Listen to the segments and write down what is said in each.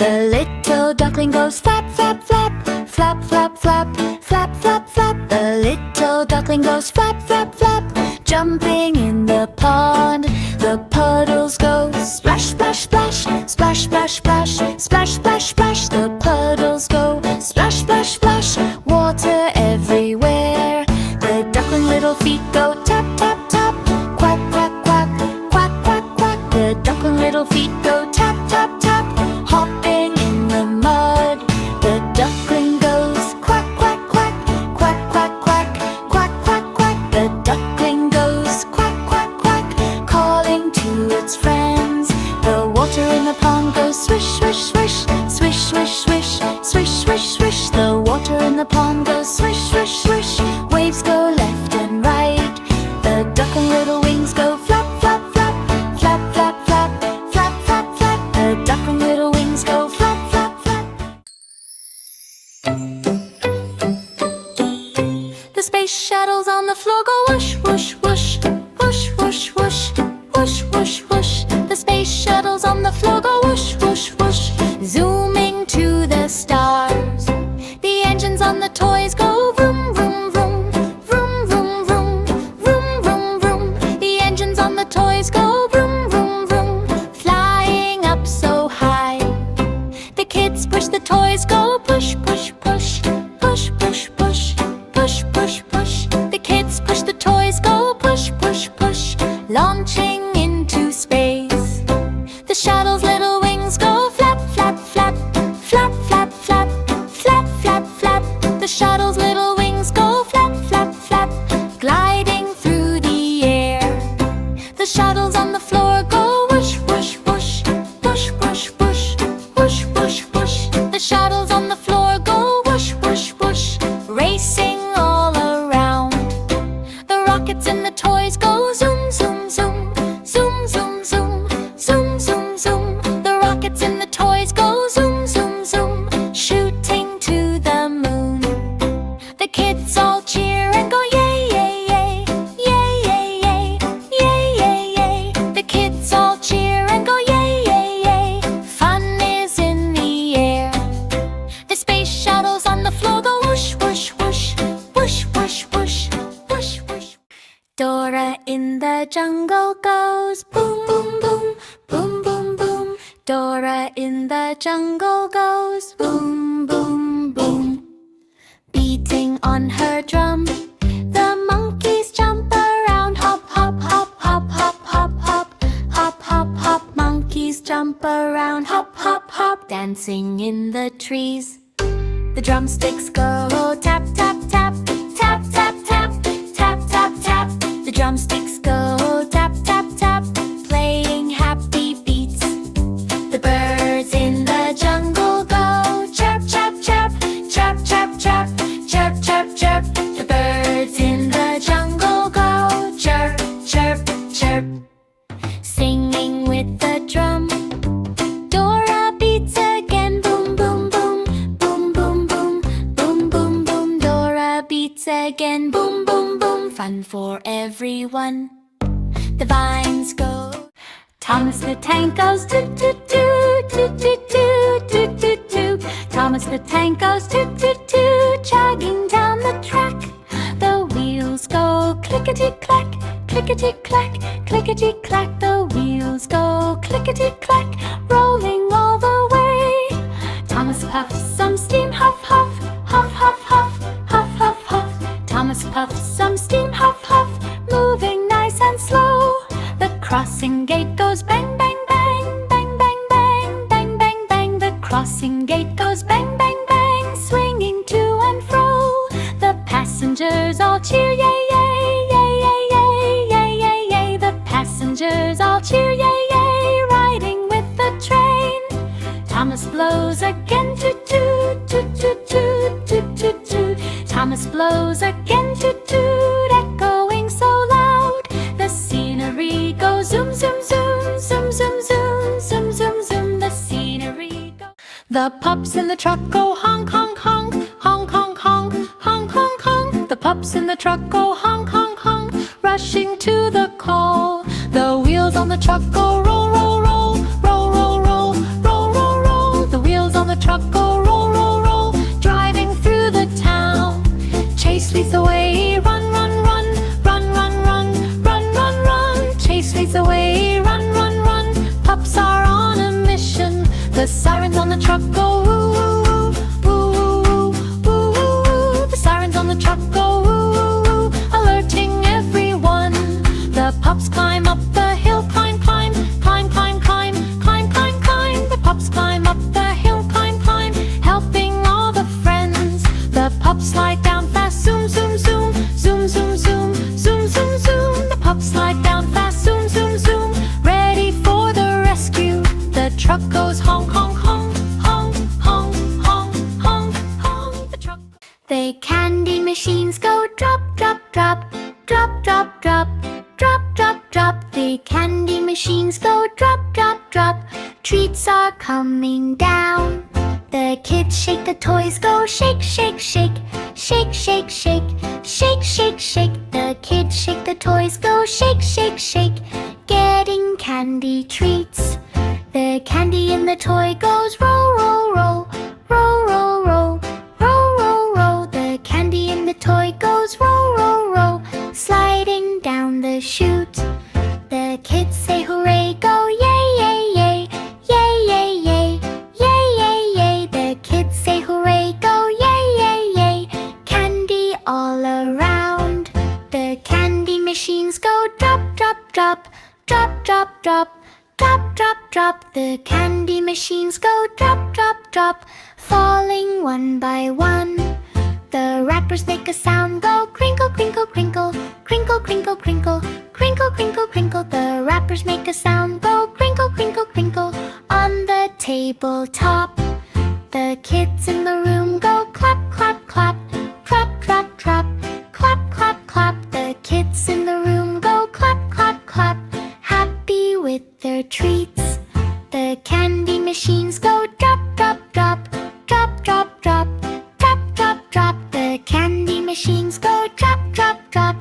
The little duckling goes flap, flap, flap, flap, flap, flap, flap, flap, flap. The little duckling goes flap, flap, flap, jumping in the pond. The puddles go splash, splash, splash, splash, splash, splash, splash, splash, splash. The puddles go splash, splash, splash, water everywhere. The duckling little feet go tap, tap, tap, quack, quack, quack, quack, quack, quack. The duckling little feet go tap, tap, tap, hopping in the mud. The duckling goes quack, quack, quack, quack, quack, quack, quack, quack, quack. The duckling goes quack, quack, quack, calling to its friends. The water in the pond goes swish, swish, swish, swish, swish, swish, swish, swish, swish. The water in the pond goes swish, swish, swish. Waves go left and right. The duckling little wings go flap, flap, flap, flap, flap, flap, flap, flap, flap. The duckling little wings go flap, flap, flap. The space shuttles on the floor go whoosh, whoosh, whoosh, whoosh, whoosh, whoosh, whoosh, whoosh, whoosh. The space shuttles on the floor go whoosh, whoosh, whoosh, zooming to the stars. The engines on the toys go vroom, vroom, vroom, vroom, vroom, vroom, vroom, vroom, vroom. The engines on the toys go vroom, vroom, vroom, flying up so high. The kids push the toys go push, push, push, push, push, push, push, push, push. The kids push the toys go push, push, push, launching into space. The shuttle's little wings go flap, flap, flap, flap, flap, flap, flap, flap, flap. The shuttle's little wings go flap, flap, flap, gliding through the air. The shuttles on the floor go whoosh, whoosh, whoosh, whoosh, whoosh, whoosh, whoosh, whoosh, whoosh. The shuttles on the floor go whoosh, whoosh, whoosh, racing all around. The rockets in the toys go zoom, zoom, zoom, zoom, zoom, zoom, zoom, zoom, zoom. The rockets in the toys go zoom, zoom, zoom, shooting to the moon. The kids all cheer and go yay, yay, yay, yay, yay, yay, yay, yay, yay. The kids all cheer and go yay, yay, yay. Fun is in the air. The space shuttles on the floor go whoosh, whoosh, whoosh, whoosh, whoosh, whoosh, whoosh, whoosh. Dora in the jungle goes boom, boom, boom, boom, boom, boom. Dora in the jungle goes boom, boom, boom. Beating on her drum, the monkeys jump around. Hop, hop, hop, hop, hop, hop, hop, hop, hop, hop. Monkeys jump around, hop, hop, hop, dancing in the trees. The drumsticks go tap, tap, tap, tap, tap, tap, tap, tap, tap. The drumsticks go tap, tap, tap, playing happy beats. The birds in the jungle go chirp, chirp, chirp, chirp, chirp, chirp, chirp, chirp, chirp. The birds in the jungle go chirp, chirp, chirp, singing with the drum. Dora beats again, boom, boom, boom, boom, boom, boom, boom, boom, boom. Dora beats again, boom, boom, boom. Fun for everyone. The vines go. Thomas the Tank goes toot, toot, toot, toot, toot, toot, toot, toot, toot. Thomas the Tank goes toot, toot, toot, chugging down the track. The wheels go clickety-clack, clickety-clack, clickety-clack. The wheels go clickety-clack, rolling all the way. Thomas puffs some steam, huff, huff, huff, huff, huff, huff, huff, huff. Thomas puffs some steam, huff, huff, moving nice and slow. The crossing gate goes bang, bang, bang, bang, bang, bang, bang, bang, bang. The crossing gate goes bang, bang, bang, swinging to and fro. The passengers all cheer, yay, yay, yay, yay, yay, yay, yay, yay. The passengers all cheer, yay, yay, riding with the train. Thomas blows again, toot, toot, toot, toot, toot, toot, toot, toot. Thomas blows again, toot, toot, echoing so loud. The scenery goes zoom, zoom, zoom, zoom, zoom, zoom, zoom, zoom, zoom. The scenery goes. The pups in the truck go honk, honk, honk, honk, honk, honk, honk, honk, honk. The pups in the truck go honk, honk, honk, rushing to the call. The wheels on the truck go roll, roll, roll, roll, roll, roll, roll, roll, roll. The wheels the truck go woo woo woo woo woo woo woo woo. The sirens on the truck go woo woo woo, alerting everyone. The pups climb up the hill, climb, climb, climb, climb, climb, climb, climb, climb. The pups climb up the hill, climb, climb, helping all the friends. The pups slide down fast, zoom, zoom, zoom, zoom, zoom, zoom, zoom, zoom, zoom. The pups slide down fast, zoom, zoom, zoom, ready for the rescue. The truck goes honk, honk, honk, honk, honk, honk, honk, honk. The truck. The candy machines go drop, drop, drop, drop, drop, drop, drop, drop, drop. The candy machines go drop, drop, drop. Treats are coming down. The kids shake, the toys go shake, shake, shake, shake, shake, shake, shake, shake, shake. The kids shake, the toys go shake, shake, shake, getting candy treats. The candy in the toy goes roll, roll, roll, roll, roll, roll, roll, roll, roll. The candy in the toy goes roll, roll, roll, sliding down the chute. The kids say hooray, go yay, yay, yay, yay, yay, yay, yay, yay, yay. The kids say hooray, go yay, yay, yay, candy all around. The candy machines go drop, drop, drop, drop, drop, drop, drop, drop, drop. The candy machines go drop, drop, drop, falling one by one. The wrappers make a sound, go crinkle, crinkle, crinkle, crinkle, crinkle, crinkle, crinkle, crinkle, crinkle. The wrappers make a sound, go crinkle, crinkle, crinkle, on the tabletop. The kids in the room go clap, clap, clap, clap, clap, clap, clap, clap, clap. The kids in the room go clap, clap, clap, happy with their treats. The candy machines go drop, drop, drop, drop, drop, drop, drop, drop, drop. The candy machines go drop, drop, drop,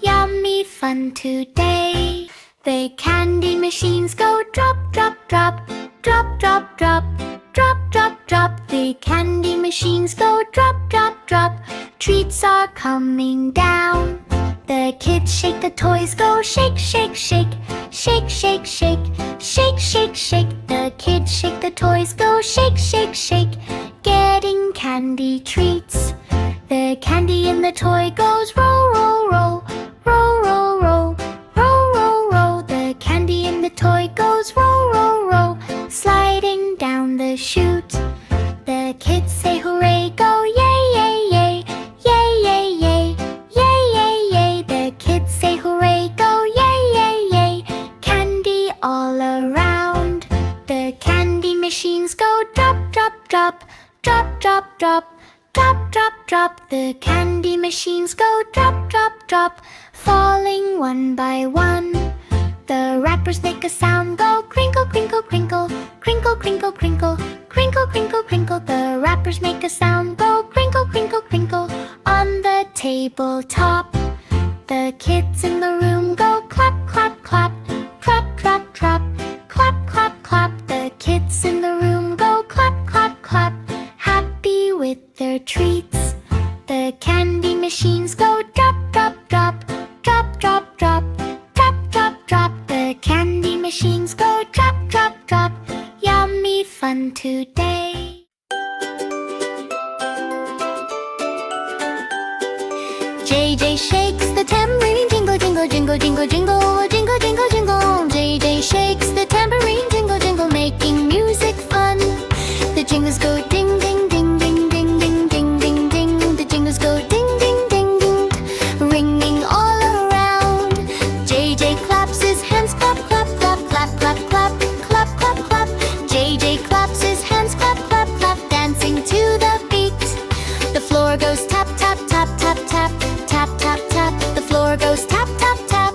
yummy fun today. The candy machines go drop, drop, drop, drop, drop, drop, drop, drop, drop. The candy machines go drop, drop, drop, treats are coming down. The kids shake, the toys go shake, shake, shake, shake, shake, shake, shake, shake, shake. The kids shake, the toys go shake, shake, shake, getting candy treats. The candy in the toy goes roll, roll, roll, roll, roll, roll, roll, roll, roll. The candy in the toy goes roll, roll, roll, sliding down the chute. The kids say hooray, go yay, yay, yay, yay, yay, yay, yay, yay, yay. The kids say hooray, go yay, yay, yay, candy all around. The candy machines go drop, drop, drop, drop, drop, drop, drop, drop, drop. The candy machines go drop, drop, drop, falling one by one. The wrappers make a sound, go crinkle, crinkle, crinkle, crinkle, crinkle, crinkle, crinkle, crinkle, crinkle. The wrappers make a sound, go crinkle, crinkle, crinkle, on the tabletop. The kids in the room go clap, clap, clap, clap, clap, clap, clap, clap, clap. The kids in the room go clap, clap, clap, happy with their treats. The candy machines go drop, drop, drop, drop, drop, drop, drop, drop, drop. The candy machines go drop, drop, drop, yummy fun today. JJ shakes the tambourine, jingle, jingle, jingle, jingle, jingle, jingle, jingle, jingle. JJ shakes the tambourine, jingle, jingle, making music fun. The jingles go ding, ding, ding, ding, ding, ding, ding, ding, ding. The jingles go ding, ding, ding, ding, ringing all around. JJ claps his hands, clap, clap, clap, clap, clap, clap, clap, clap, clap. JJ claps his hands, clap, clap, clap, dancing to the beat. The floor goes tap, tap, tap, tap, tap, tap, tap, tap. The floor goes tap, tap, tap.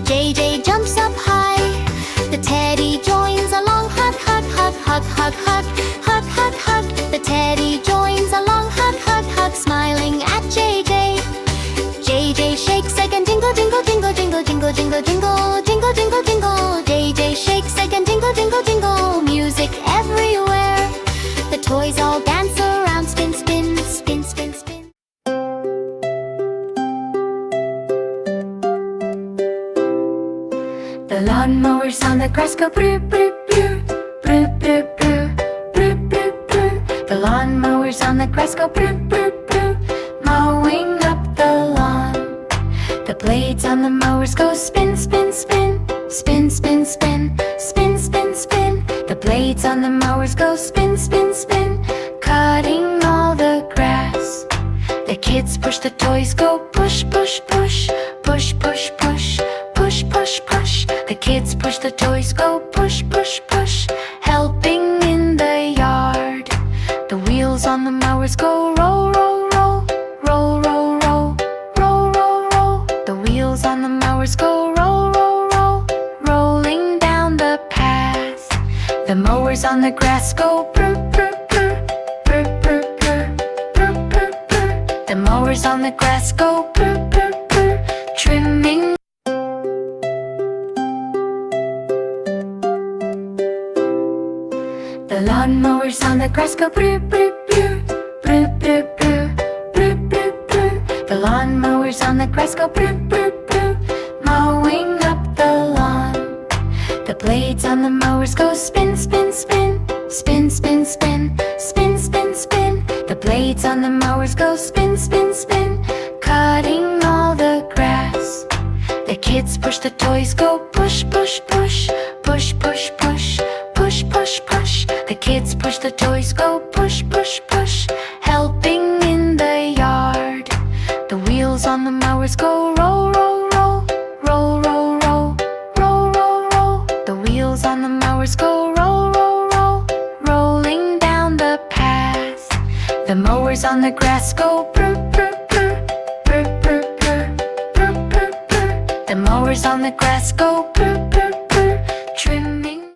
JJ jumps up high. The teddy joins along, hug, hug, hug, hug, hug, hug, hug, hug, hug. The teddy joins along, hug, hug, hug, smiling at JJ. JJ shakes again, jingle, jingle, jingle, jingle, jingle, jingle, jingle, jingle, jingle, jingle. JJ shakes again, jingle, jingle, jingle, music everywhere. The toys all dance around, spin, spin, spin, spin, spin. The lawnmowers on the grass go brr, brr, brr, brr, brr, brr, brr, The lawnmowers on the grass go brr, brr, brr, mowing up the lawn. The blades on the mowers go spin, spin, spin, spin, spin, spin, spin, spin, spin. The blades on the mowers go spin, spin, spin, cutting all the grass. The kids push the toys go push, push, push, push, push, push, push, push, push. The kids push the toys go push, push, push, helping in the yard. The wheels on the mowers go roll, roll, roll, roll, roll, roll, roll, roll, roll. The wheels on the mowers go roll, roll, roll, rolling down the path. The mowers on the grass go brr, brr, brr, brr, brr, brr, brr, brr, brr. The mowers on the grass go brr, brr, brr, trimming. The lawnmowers on the grass go brr, brr, brr, brr, brr, brr, brr, brr, brr. The lawnmowers on the grass go brr, brr, brr, mowing up the lawn. The blades on the mowers go spin, spin, spin, spin, spin, spin, spin, spin, spin. The blades on the mowers go spin, spin, spin, cutting all the grass. The kids push the toys go push, push, push, push, push, push, push, push, push. The kids push the toys go push, push, push, helping in the yard. The wheels on the mowers go roll, roll, roll, roll, roll, roll, roll, roll, roll. The wheels on the mowers go roll, roll, roll, rolling down the path. The mowers on the grass go brr, brr, brr, brr, brr, brr, brr, brr, brr. The mowers on the grass go brr, brr, brr, trimming.